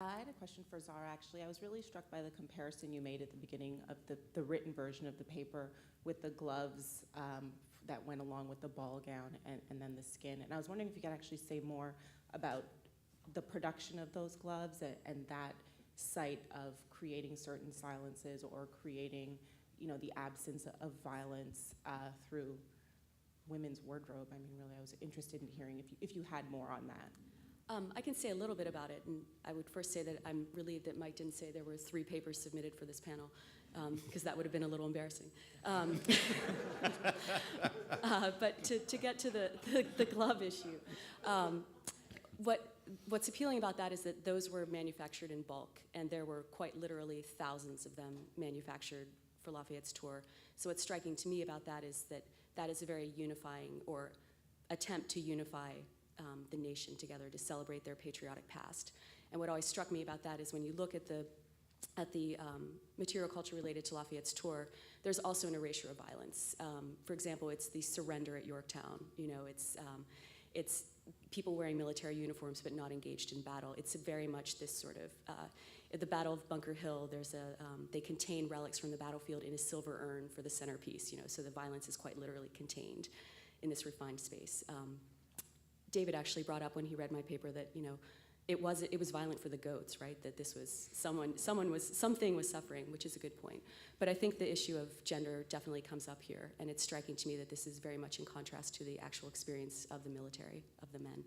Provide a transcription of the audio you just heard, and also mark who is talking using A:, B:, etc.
A: I had a question for Zara, actually. I was really struck by the comparison you made at the beginning of the written version of the paper with the gloves that went along with the ball gown and then the skin. And I was wondering if you could actually say more about the production of those gloves and that site of creating certain silences or creating, the absence of violence through women's wardrobe. I mean, really, I was interested in hearing if you had more on that.
B: I can say a little bit about it, and I would first say that I'm relieved that Mike didn't say there were 3 papers submitted for this panel, because that would have been a little embarrassing. But to get to the glove issue, what's appealing about that is that those were manufactured in bulk, and there were quite literally thousands of them manufactured for Lafayette's tour. So what's striking to me about that is that is a very unifying, or attempt to unify the nation together to celebrate their patriotic past. And what always struck me about that is when you look at the material culture related to Lafayette's tour, there's also an erasure of violence. For example, it's the surrender at Yorktown. It's people wearing military uniforms but not engaged in battle. It's very much this sort of, at the Battle of Bunker Hill, they contain relics from the battlefield in a silver urn for the centerpiece, so the violence is quite literally contained in this refined space. David actually brought up when he read my paper that it was violent for the goats, right? That this was something was suffering, which is a good point. But I think the issue of gender definitely comes up here, and it's striking to me that this is very much in contrast to the actual experience of the military, of the men.